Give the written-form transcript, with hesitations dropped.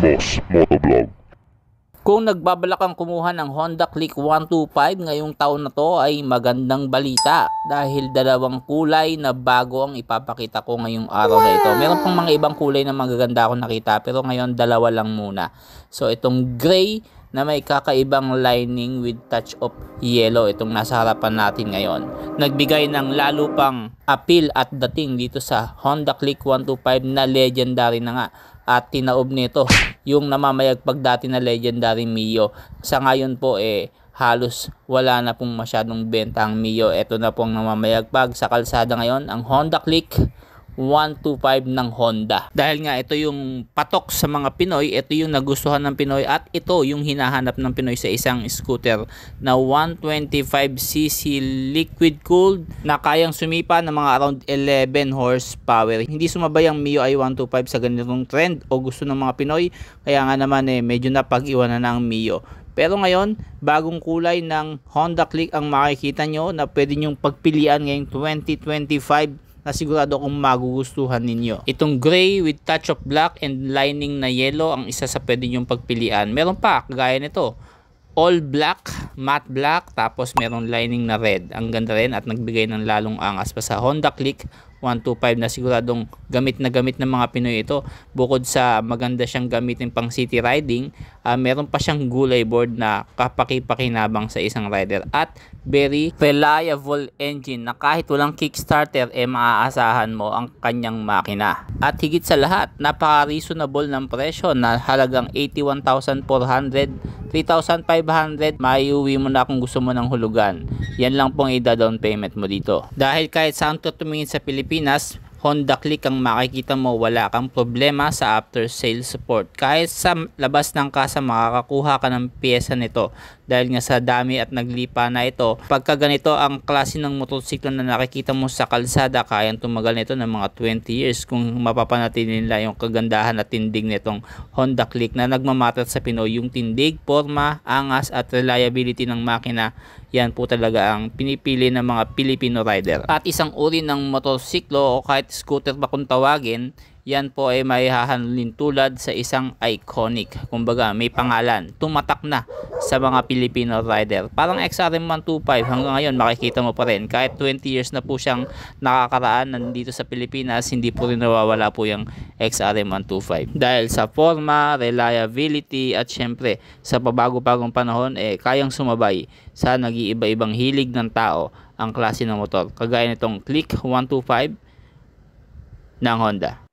Boss Motovlog. Kung nagbabalak kang kumuha ng Honda Click 125 ngayong taon na to ay magandang balita dahil dalawang kulay na bago ang ipapakita ko ngayong araw na ito. Meron pang mga ibang kulay na magaganda akong nakita pero ngayon dalawa lang muna. So itong gray na may kakaibang lining with touch of yellow, itong nasa harapan natin ngayon. Nagbigay ng lalo pang appeal at dating dito sa Honda Click 125 na legendary na nga. At tinaob nito yung namamayagpag dati na legendary Mio. Sa ngayon po halos wala na pong masyadong benta ang Mio. Ito na pong namamayagpag sa kalsada ngayon, ang Honda Click 125 ng Honda. Dahil nga ito yung patok sa mga Pinoy, ito yung nagustuhan ng Pinoy at ito yung hinahanap ng Pinoy sa isang scooter na 125cc liquid cooled na kayang sumipa ng mga around 11 horsepower. Hindi sumabay ang Mio i125 sa ganitong trend o gusto ng mga Pinoy, kaya nga naman medyo napag-iwanan na ang Mio. Pero ngayon, bagong kulay ng Honda Click ang makikita nyo na pwede nyong pagpilian ngayong 2025 na sigurado kung magugustuhan ninyo. Itong gray with touch of black and lining na yellow ang isa sa pwede nyong pagpilian. Meron pa, kagaya nito, all black, matte black, tapos meron lining na red. Ang ganda rin at nagbigay ng lalong angas pa sa Honda Click 125 na siguradong gamit na gamit ng mga Pinoy ito. Bukod sa maganda siyang gamitin pang city riding, meron pa siyang gulay board na kapaki-pakinabang sa isang rider at very reliable engine na kahit walang kickstarter maaasahan mo ang kanyang makina. At higit sa lahat, napaka-reasonable ng presyo na halagang 81,400, 3,500, maiuwi mo na kung gusto mo ng hulugan. Yan lang pong ida-down payment mo dito. Dahil kahit saan ka tumingin sa Pilipinas, Honda Click ang makikita mo, wala kang problema sa after sales support. Kahit sa labas ng kasa makakakuha ka ng piyesa nito dahil nga sa dami at naglipa na ito. Pagka ganito ang klase ng motorsiklo na nakikita mo sa kalsada, kayang tumagal nito ng mga 20 years kung mapapanatili nila yung kagandahan at tindig nitong Honda Click na nagmamatter sa Pinoy. Yung tindig, forma, angas at reliability ng makina, yan po talaga ang pinipili ng mga Filipino rider. At isang uri ng motorsiklo o kahit scooter pa kung tawagin, yan po ay may hahanulin tulad sa isang iconic. Kumbaga may pangalan, tumatak na sa mga Filipino rider. Parang XRM 125 hanggang ngayon makikita mo pa rin. Kahit 20 years na po siyang nakakaraan nandito sa Pilipinas, hindi po rin nawawala po yung XRM 125. Dahil sa forma, reliability at syempre sa pabago-bagong panahon kayang sumabay sa nag-iiba-ibang hilig ng tao ang klase ng motor. Kagaya nitong Click 125 ng Honda.